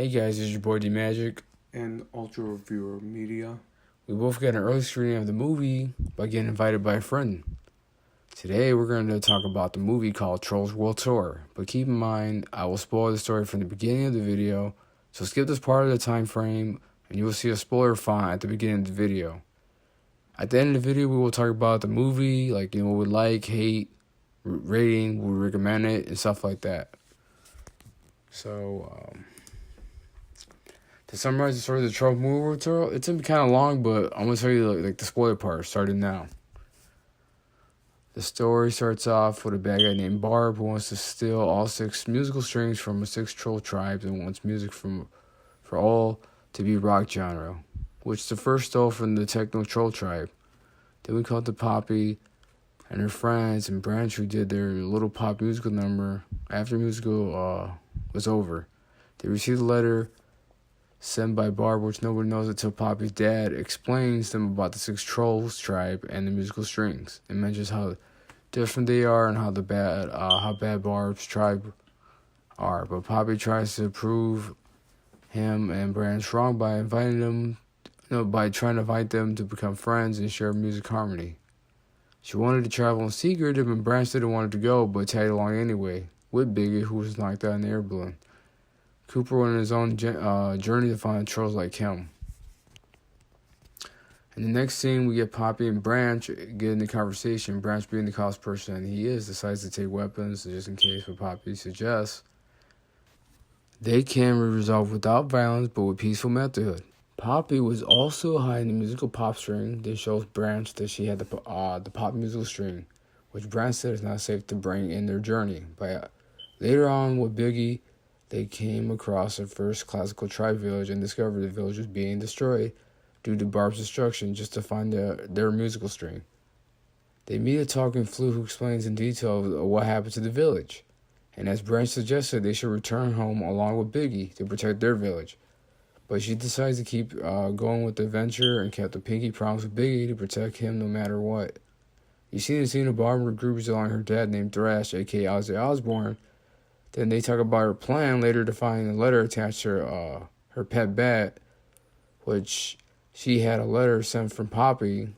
Hey guys, it's your boy D Magic. And Ultra Reviewer Media. We both got an early screening of the movie by getting invited by a friend. Today we're going to talk about the movie called Trolls World Tour, but keep in mind I will spoil the story from the beginning of the video, so skip this part of the time frame and you will see a spoiler font at the beginning of the video. At the end of the video we will talk about the movie, like what we like, hate, rating, would we recommend it, and stuff like that. So, to summarize the story of the Trolls World Tour, it's gonna be kind of long, but I'm gonna tell you like the spoiler part starting now. The story starts off with a bad guy named Barb who wants to steal all 6 musical strings from 6 troll tribes and wants music for all to be rock genre, which the first stole from the techno troll tribe. Then we called the Poppy and her friends and Branch who did their little pop musical number. After musical was over, they received a letter sent by Barb, which nobody knows until Poppy's dad explains them about the 6 trolls tribe and the musical strings. It mentions how different they are and how bad Barb's tribe are. But Poppy tries to prove him and Branch wrong by by trying to invite them to become friends and share music harmony. She wanted to travel in secret, but Branch didn't want to go, but tagged along anyway with Biggie, who was knocked out in the air balloon. Cooper went on his own journey to find trolls like him. In the next scene, we get Poppy and Branch get in the conversation. Branch, being the college person he is, decides to take weapons just in case what Poppy suggests. They can be resolved without violence, but with peaceful methods. Poppy was also hiding the musical pop string that shows Branch that she had the pop musical string, which Branch said is not safe to bring in their journey. But later on with Biggie, they came across their first classical tribe village and discovered the village was being destroyed due to Barb's destruction just to find their musical string. They meet a talking flute who explains in detail what happened to the village. And as Branch suggested, they should return home along with Biggie to protect their village. But she decides to keep going with the adventure and kept a pinky promise with Biggie to protect him no matter what. You see the scene of Barb with groups along her dad named Thrash, aka Ozzy Osbourne. Then they talk about her plan later to find a letter attached to her pet bat, which she had a letter sent from Poppy,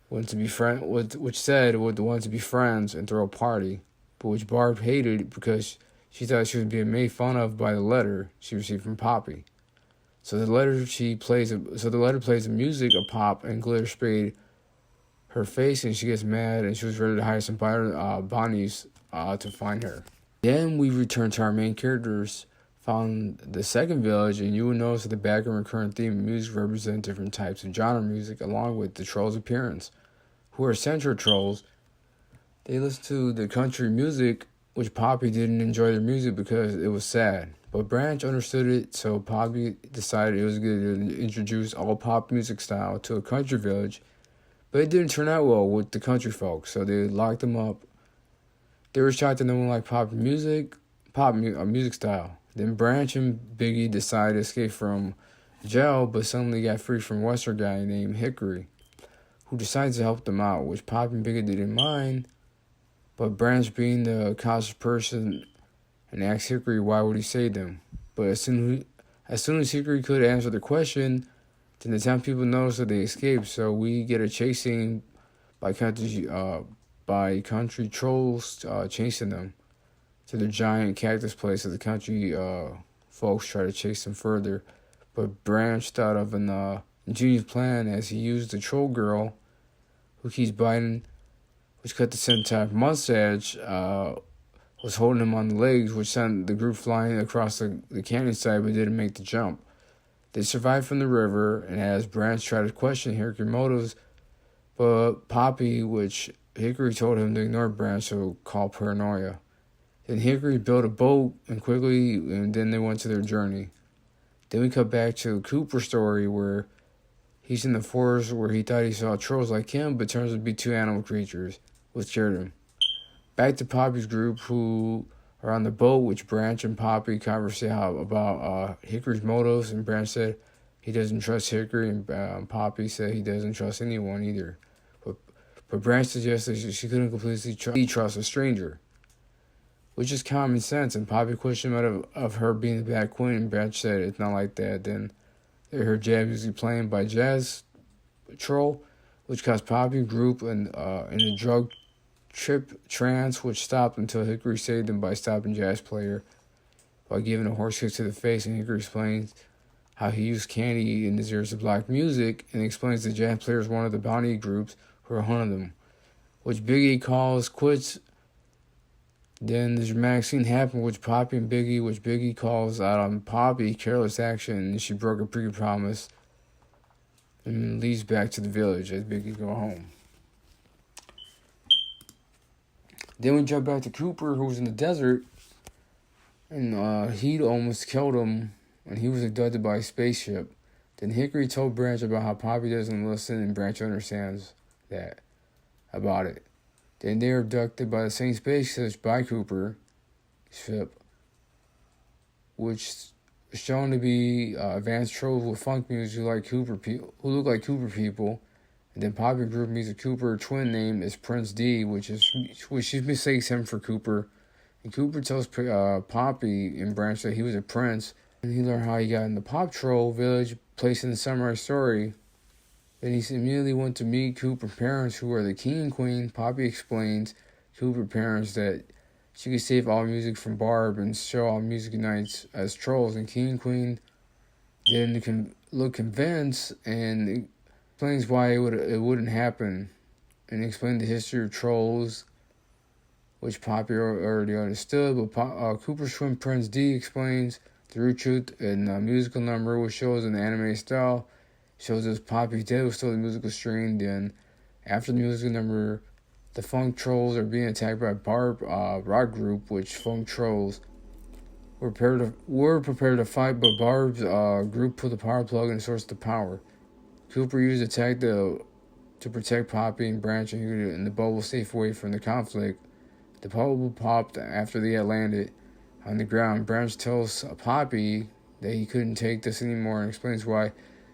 which said would want to be friends and throw a party, but which Barb hated because she thought she was being made fun of by the letter she received from Poppy. So the letter plays the music of Pop and glitter sprayed her face, and she gets mad and she was ready to hire some Bonnies to find her. Then we return to our main characters, found the second village, and you will notice that the background recurrent theme of music represent different types of genre music along with the trolls' appearance, who are central trolls. They listen to the country music, which Poppy didn't enjoy their music because it was sad. But Branch understood it, so Poppy decided it was good to introduce all pop music style to a country village, but it didn't turn out well with the country folks, so they locked them up. They were shocked that no one liked music style. Then Branch and Biggie decided to escape from jail, but suddenly got free from a Western guy named Hickory, who decided to help them out, which Pop and Biggie didn't mind. But Branch, being the cautious person, and asked Hickory why would he save them. But as soon as Hickory could answer the question, then the town people noticed that they escaped. So we get a chase scene by country trolls chasing them to the giant cactus place as the country folks try to chase them further. But Branch thought of an ingenious plan as he used the troll girl who keeps biting, which cut the centaur mustache, was holding him on the legs, which sent the group flying across the canyon side but didn't make the jump. They survived from the river, and as Branch tried to question Hickory's motives, but Poppy, which Hickory told him to ignore Branch, so called paranoia. Then Hickory built a boat and then they went to their journey. Then we cut back to Cooper's story where he's in the forest where he thought he saw trolls like him, but turns out to be 2 animal creatures, which scared him. Back to Poppy's group, who are on the boat, which Branch and Poppy conversed about Hickory's motives, and Branch said he doesn't trust Hickory, and Poppy said he doesn't trust anyone either. But Branch suggested she couldn't completely trust a stranger. which is common sense. And Poppy questioned him of her being the bad queen, and Branch said it's not like that. Then they heard jazz music playing by Jazz Troll, which caused Poppy group in a drug trip trance, which stopped until Hickory saved them by stopping Jazz Player by giving a horse kick to the face. And Hickory explains how he used candy in his ears to block music, and explains the Jazz Player is one of the bounty groups who are hunting them, which Biggie calls quits. Then the dramatic scene happened with Poppy and Biggie, which Biggie calls out on Poppy careless action, and she broke a pre-promise and leads back to the village as Biggie go home. Then we jump back to Cooper, who was in the desert, and he'd almost killed him, and he was abducted by a spaceship. Then Hickory told Branch about how Poppy doesn't listen, and Branch understands that about it. Then they are abducted by the same spaceship by Cooper ship, which is shown to be advanced trolls with funk music who look like Cooper people. And then Poppy group meets a Cooper twin name is Prince D, which she mistakes him for Cooper. And Cooper tells Poppy and Branch that he was a prince, and he learned how he got in the Pop Troll village, placed in the samurai story. Then he immediately went to meet Cooper's parents, who are the king and queen. Poppy explains Cooper's parents that she could save all music from Barb and show all music nights as trolls. And king and queen didn't look convinced, and explains why it wouldn't happen, and explained the history of trolls, which Poppy already understood. But Cooper's twin Prince D explains the root truth in a musical number, which shows in the anime style. Shows us Poppy's dead was still the musical string. Then, after the musical number, the funk trolls are being attacked by Barb rock group, which funk trolls were prepared to fight, but Barb's group pulled the power plug and sourced the power. Cooper used the tag to protect Poppy and Branch and the bubble safe away from the conflict. The bubble popped after they had landed on the ground. Branch tells Poppy that he couldn't take this anymore and explains why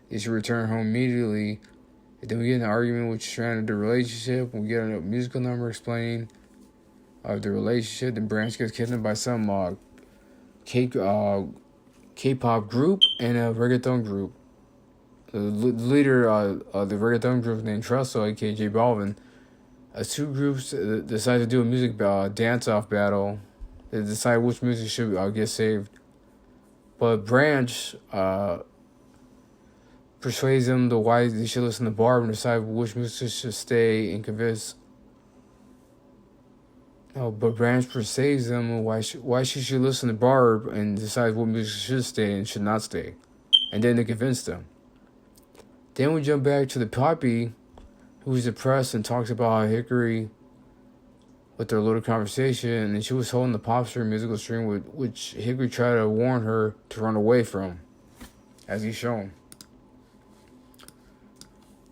he should return home immediately. And then we get an argument which stranded the relationship. We get a musical number explaining the relationship. Then Branch gets kidnapped by some K-pop group and a reggaeton group. The leader of the reggaeton group is named Trussell, aka J Balvin. Two groups decide to do a music dance-off battle. They decide which music should get saved. But Branch persuades them to why they should listen to Barb and decide which music should stay and convince. But Branch persuades them why she should listen to Barb and decide what music should stay and should not stay. And then they convince them. Then we jump back to the Poppy, who's depressed and talks about how Hickory, with their little conversation, and she was holding the pop string musical string, which Hickory tried to warn her to run away from, as he's shown.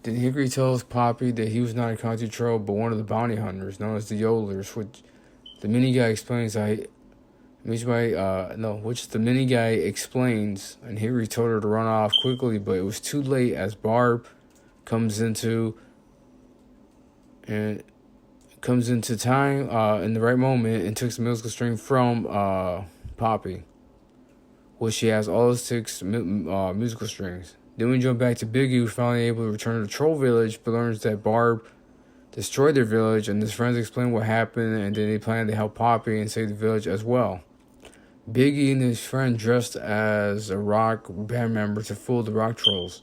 Then Hickory tells Poppy that he was not a country troll, but one of the bounty hunters, known as the Yodelers, which the mini guy explains which the mini guy explains, and Hickory told her to run off quickly, but it was too late as Barb comes into time in the right moment and took the musical string from Poppy, which she has all 6 musical strings. Then we jump back to Biggie, who's finally able to return to the Troll Village, but learns that Barb destroyed their village, and his friends explain what happened, and then they plan to help Poppy and save the village as well. Biggie and his friend dressed as a rock band member to fool the rock trolls.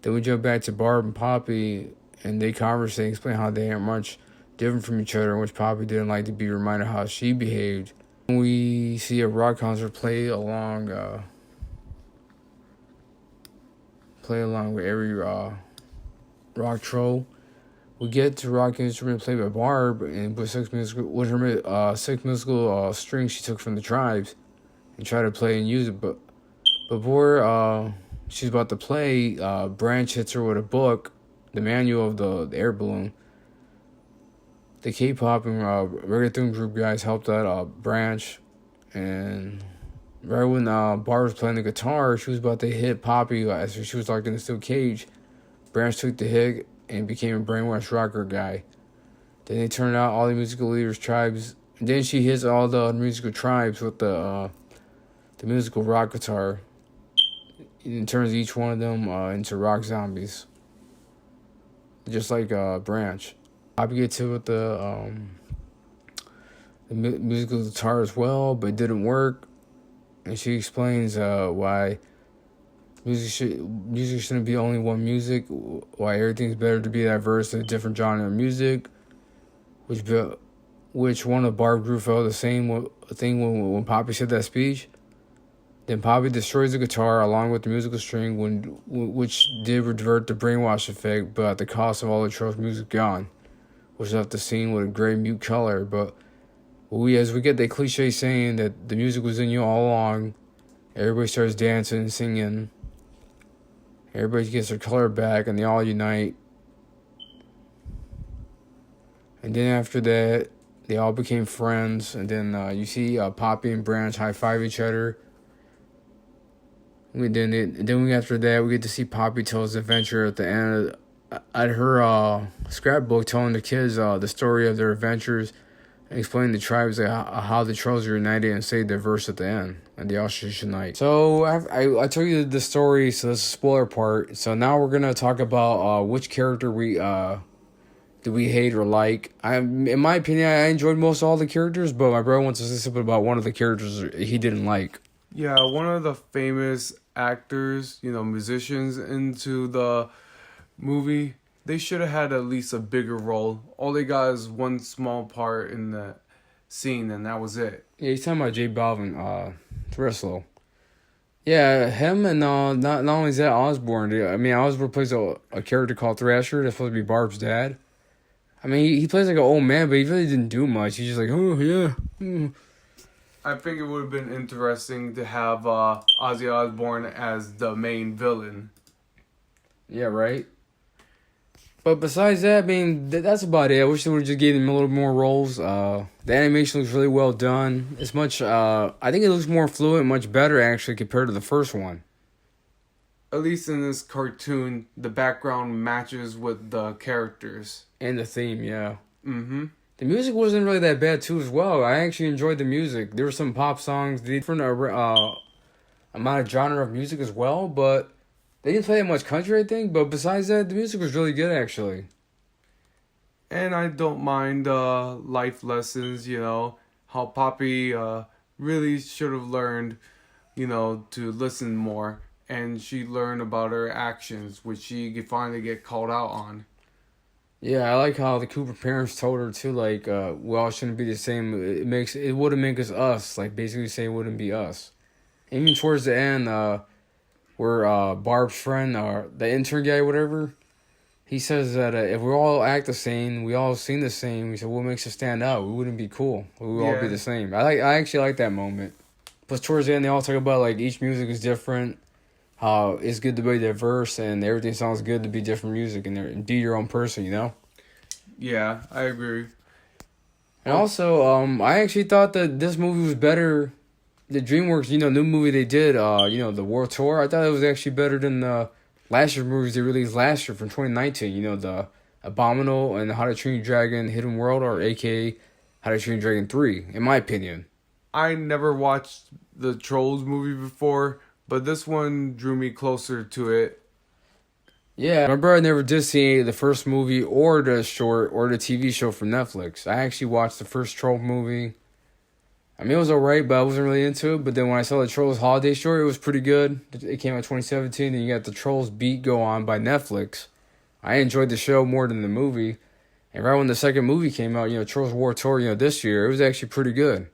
Then we jump back to Barb and Poppy, and they converse and explain how they aren't much different from each other, in which Poppy didn't like to be reminded how she behaved. We see a rock concert play along with every rock troll. We get to rock instrument played by Barb, and with her musical strings she took from the tribes, and try to play and use it. But before she's about to play, Branch hits her with a book, the manual of the air balloon. The K-pop and reggaeton group guys helped out Branch, and right when Barb was playing the guitar, she was about to hit Poppy as she was locked in a steel cage. Branch took the hit and became a brainwashed rocker guy. Then it turned out all the musical leaders' tribes And then she hits all the musical tribes with the musical rock guitar. And turns each one of them into rock zombies. Just like Branch. Poppy gets hit with the musical guitar as well, but it didn't work. And she explains why music shouldn't be only one music, why everything's better to be diverse in a different genre of music, which one of Barb Group felt the same thing when Poppy said that speech. Then Poppy destroys the guitar along with the musical string, which did revert the brainwash effect, but at the cost of all the Trolls' music gone, which left the scene with a gray mute color. But as we get that cliche saying that the music was in you all along, everybody starts dancing and singing. Everybody gets their color back, and they all unite. And then after that, they all became friends. And then you see Poppy and Branch high-five each other. After that, we get to see Poppy tell his adventure at the end at her scrapbook, telling the kids the story of their adventures and explaining the tribes how the Trolls are united and say their verse at the end, and they all should unite. So I told you the story, so this is the spoiler part. So now we're gonna talk about which character do we hate or like. In my opinion, I enjoyed most all the characters, but my brother wants to say something about one of the characters he didn't like. Yeah, one of the famous actors, musicians into the movie, they should have had at least a bigger role. All they got is one small part in the scene, and that was it. Yeah, he's talking about J Balvin, Thrislow. Yeah, him and not only is that Osborne. I mean, Osborne plays a character called Thrasher that's supposed to be Barb's dad. I mean, he plays like an old man, but he really didn't do much. He's just like, oh yeah. I think it would have been interesting to have Ozzy Osbourne as the main villain. Yeah, right. But besides that, I mean, that's about it. I wish they would have just gave him a little more roles. The animation looks really well done. It's much, I think it looks more fluid, much better actually compared to the first one. At least in this cartoon, the background matches with the characters. And the theme, yeah. Mm-hmm. The music wasn't really that bad too as well. I actually enjoyed the music. There were some pop songs, different amount of genre of music as well, but they didn't play that much country, I think. But besides that, the music was really good actually. And I don't mind life lessons, how Poppy really should have learned, to listen more. And she learned about her actions, which she could finally get called out on. Yeah, I like how the Cooper parents told her too, like, we all shouldn't be the same. It wouldn't make us, like basically saying it wouldn't be us. Even towards the end, where Barb's friend, the intern guy, whatever, he says that if we all act the same, we all sing the same. He said, what makes us stand out? We wouldn't be cool. We would all be the same. I actually like that moment. Plus, towards the end, they all talk about like each music is different. How it's good to be diverse and everything sounds good to be different music and be your own person, Yeah, I agree. And also, I actually thought that this movie was better. The DreamWorks, new movie they did, the World Tour. I thought it was actually better than the last year's movies they released last year from 2019. The Abominable and How to Train Your Dragon Hidden World, or AKA How to Train Your Dragon 3, in my opinion. I never watched the Trolls movie before, but this one drew me closer to it. Yeah, my brother never did see the first movie or the short or the TV show from Netflix. I actually watched the first Troll movie. I mean, it was alright, but I wasn't really into it. But then when I saw the Trolls Holiday Short, it was pretty good. It came out 2017, and you got the Trolls Beat Go On by Netflix. I enjoyed the show more than the movie. And right when the second movie came out, Trolls War Tour, this year, it was actually pretty good.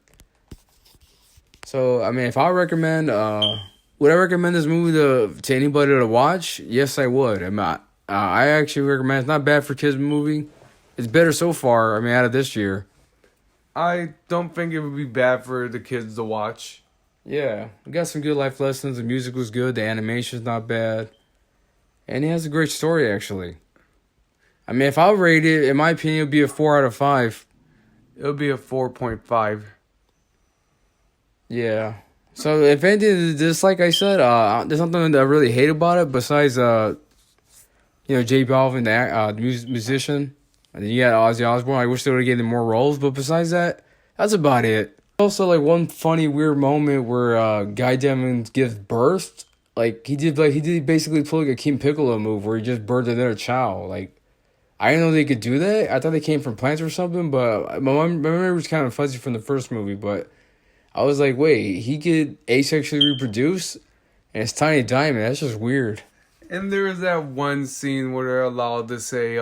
So, I mean, if I recommend, would I recommend this movie to anybody to watch? Yes, I would. I actually recommend. It's not bad for kids movie. It's better so far. I mean, out of this year. I don't think it would be bad for the kids to watch. Yeah, we got some good life lessons. The music was good. The animation's not bad, and it has a great story actually. I mean, if I rate it, in my opinion, it would be a 4 out of 5. It would be a 4.5. Yeah. So if anything, just like I said, there's something that I really hate about it. Besides, J Balvin, the musician, and then you got Ozzy Osbourne. I wish they would have given him more roles. But besides that, That's about it. Also, like one funny weird moment where Guy Demon gives birth. Like he did basically pull like a King Piccolo move where he just birthed another child. Like I didn't know they could do that. I thought they came from plants or something, but my memory was kind of fuzzy from the first movie. But I was like, wait, he could asexually reproduce, and it's Tiny Diamond. That's just weird. And there is that one scene where they're allowed to say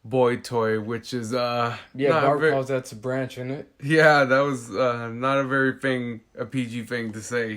boy toy, which is Yeah, not Bart very, calls that a branch, isn't it? yeah, that was not a very a PG thing to say.